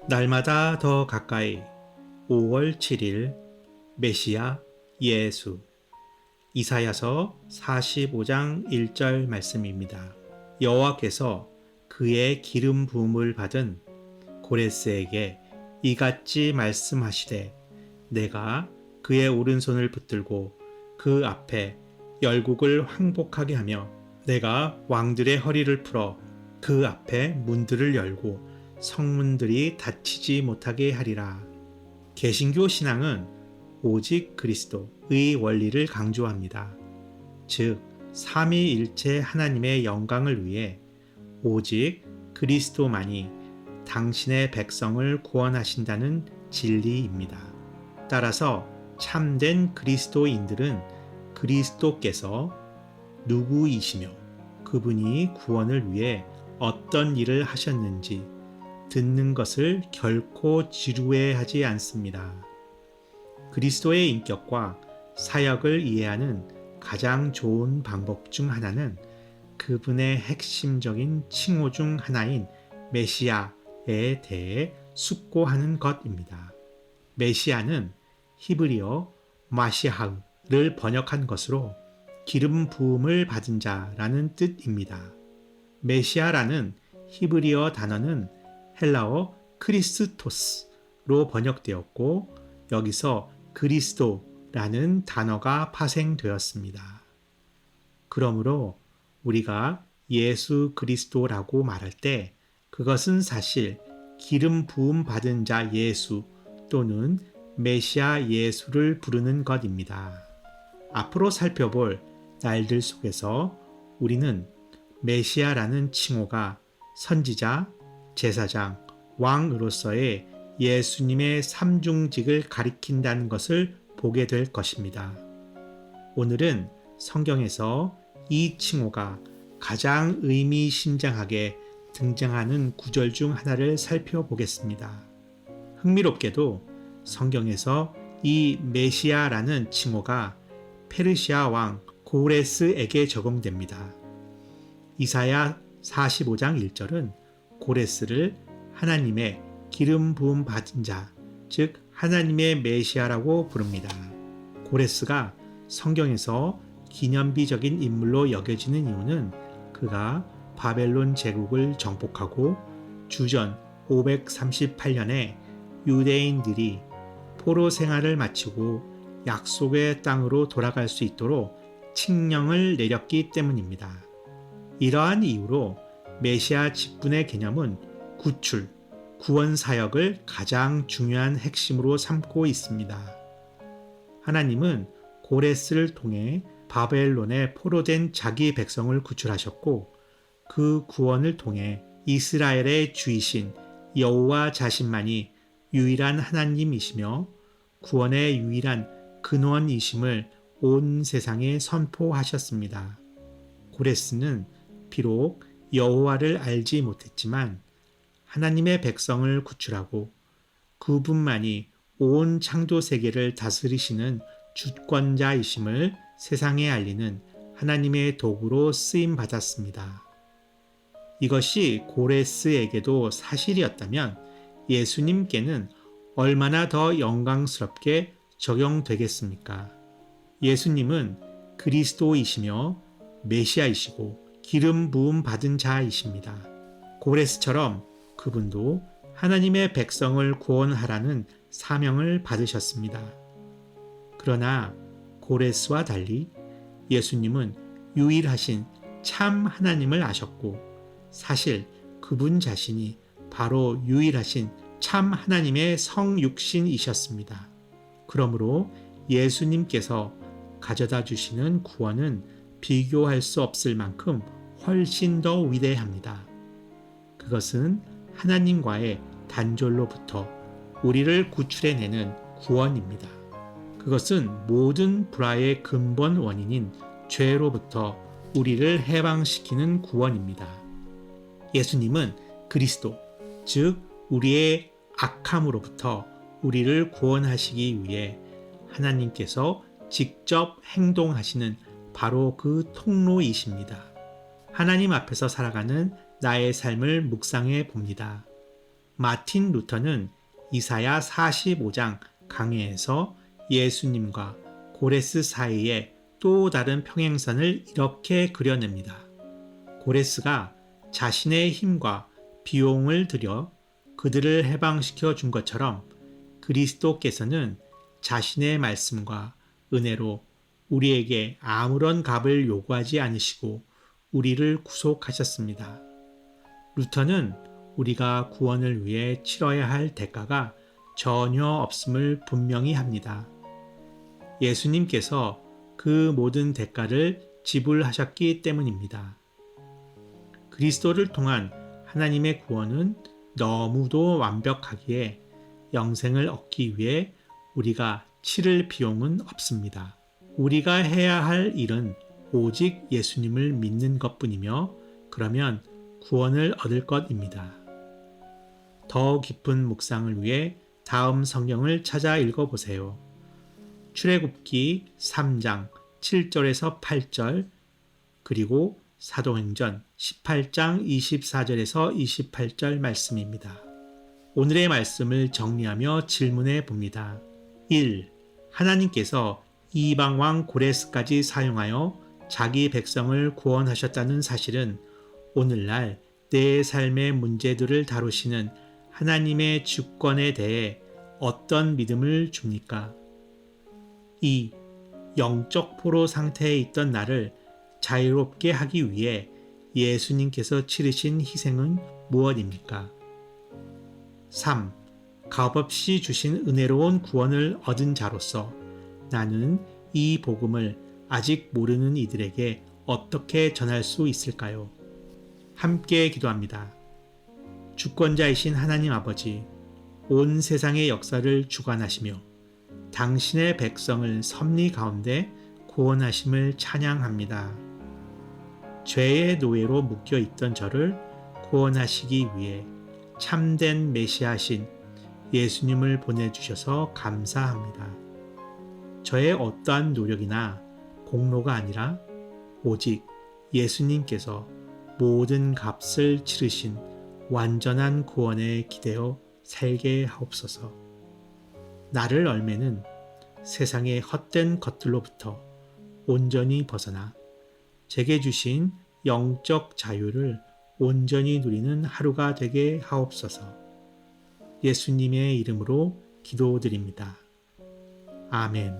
날마다 더 가까이 5월 7일 메시아 예수 이사야서 45장 1절 말씀입니다. 여호와께서 그의 기름 부음을 받은 고레스에게 이같이 말씀하시되 내가 그의 오른손을 붙들고 그 앞에 열국을 황복하게 하며 내가 왕들의 허리를 풀어 그 앞에 문들을 열고 성문들이 닫히지 못하게 하리라. 개신교 신앙은 오직 그리스도의 원리를 강조합니다. 즉, 삼위일체 하나님의 영광을 위해 오직 그리스도만이 당신의 백성을 구원하신다는 진리입니다. 따라서 참된 그리스도인들은 그리스도께서 누구이시며 그분이 구원을 위해 어떤 일을 하셨는지 듣는 것을 결코 지루해하지 않습니다. 그리스도의 인격과 사역을 이해하는 가장 좋은 방법 중 하나는 그분의 핵심적인 칭호 중 하나인 메시아에 대해 숙고하는 것입니다. 메시아는 히브리어 마시하흐를 번역한 것으로 기름 부음을 받은 자라는 뜻입니다. 메시아라는 히브리어 단어는 헬라어 크리스토스로 번역되었고 여기서 그리스도라는 단어가 파생되었습니다. 그러므로 우리가 예수 그리스도라고 말할 때 그것은 사실 기름 부음 받은 자 예수 또는 메시아 예수를 부르는 것입니다. 앞으로 살펴볼 날들 속에서 우리는 메시아라는 칭호가 선지자, 제사장, 왕으로서의 예수님의 삼중직을 가리킨다는 것을 보게 될 것입니다. 오늘은 성경에서 이 칭호가 가장 의미심장하게 등장하는 구절 중 하나를 살펴보겠습니다. 흥미롭게도 성경에서 이 메시아라는 칭호가 페르시아 왕 고레스에게 적용됩니다. 이사야 45장 1절은 고레스를 하나님의 기름 부음 받은 자, 즉 하나님의 메시아라고 부릅니다. 고레스가 성경에서 기념비적인 인물로 여겨지는 이유는 그가 바벨론 제국을 정복하고 주전 538년에 유대인들이 포로 생활을 마치고 약속의 땅으로 돌아갈 수 있도록 칙령을 내렸기 때문입니다. 이러한 이유로 메시아 직분의 개념은 구출, 구원 사역을 가장 중요한 핵심으로 삼고 있습니다. 하나님은 고레스를 통해 바벨론에 포로된 자기 백성을 구출하셨고 그 구원을 통해 이스라엘의 주이신 여호와 자신만이 유일한 하나님이시며 구원의 유일한 근원이심을 온 세상에 선포하셨습니다. 고레스는 비록 여호와를 알지 못했지만 하나님의 백성을 구출하고 그분만이 온 창조 세계를 다스리시는 주권자이심을 세상에 알리는 하나님의 도구로 쓰임 받았습니다. 이것이 고레스에게도 사실이었다면 예수님께는 얼마나 더 영광스럽게 적용되겠습니까? 예수님은 그리스도이시며 메시아이시고 기름 부음 받은 자이십니다. 고레스처럼 그분도 하나님의 백성을 구원하라는 사명을 받으셨습니다. 그러나 고레스와 달리 예수님은 유일하신 참 하나님을 아셨고 사실 그분 자신이 바로 유일하신 참 하나님의 성육신이셨습니다. 그러므로 예수님께서 가져다 주시는 구원은 비교할 수 없을 만큼 훨씬 더 위대합니다. 그것은 하나님과의 단절로부터 우리를 구출해내는 구원입니다. 그것은 모든 불화의 근본 원인인 죄로부터 우리를 해방시키는 구원입니다. 예수님은 그리스도, 즉 우리의 악함으로부터 우리를 구원하시기 위해 하나님께서 직접 행동하시는 바로 그 통로이십니다. 하나님 앞에서 살아가는 나의 삶을 묵상해 봅니다. 마틴 루터는 이사야 45장 강해에서 예수님과 고레스 사이에 또 다른 평행선을 이렇게 그려냅니다. 고레스가 자신의 힘과 비용을 들여 그들을 해방시켜 준 것처럼 그리스도께서는 자신의 말씀과 은혜로 우리에게 아무런 값을 요구하지 않으시고 우리를 구속하셨습니다. 루터는 우리가 구원을 위해 치러야 할 대가가 전혀 없음을 분명히 합니다. 예수님께서 그 모든 대가를 지불하셨기 때문입니다. 그리스도를 통한 하나님의 구원은 너무도 완벽하기에 영생을 얻기 위해 우리가 치를 비용은 없습니다. 우리가 해야 할 일은 오직 예수님을 믿는 것뿐이며 그러면 구원을 얻을 것입니다. 더 깊은 묵상을 위해 다음 성경을 찾아 읽어보세요. 출애굽기 3장 7절에서 8절 그리고 사도행전 18장 24절에서 28절 말씀입니다. 오늘의 말씀을 정리하며 질문해 봅니다. 1. 하나님께서 이방왕 고레스까지 사용하여 자기 백성을 구원하셨다는 사실은 오늘날 내 삶의 문제들을 다루시는 하나님의 주권에 대해 어떤 믿음을 줍니까? 2. 영적 포로 상태에 있던 나를 자유롭게 하기 위해 예수님께서 치르신 희생은 무엇입니까? 3. 값없이 주신 은혜로운 구원을 얻은 자로서 나는 이 복음을 아직 모르는 이들에게 어떻게 전할 수 있을까요? 함께 기도합니다. 주권자이신 하나님 아버지, 온 세상의 역사를 주관하시며 당신의 백성을 섭리 가운데 구원하심을 찬양합니다. 죄의 노예로 묶여 있던 저를 구원하시기 위해 참된 메시아신 예수님을 보내주셔서 감사합니다. 저의 어떠한 노력이나 공로가 아니라 오직 예수님께서 모든 값을 치르신 완전한 구원에 기대어 살게 하옵소서. 나를 얼매는 세상의 헛된 것들로부터 온전히 벗어나 제게 주신 영적 자유를 온전히 누리는 하루가 되게 하옵소서. 예수님의 이름으로 기도드립니다. 아멘.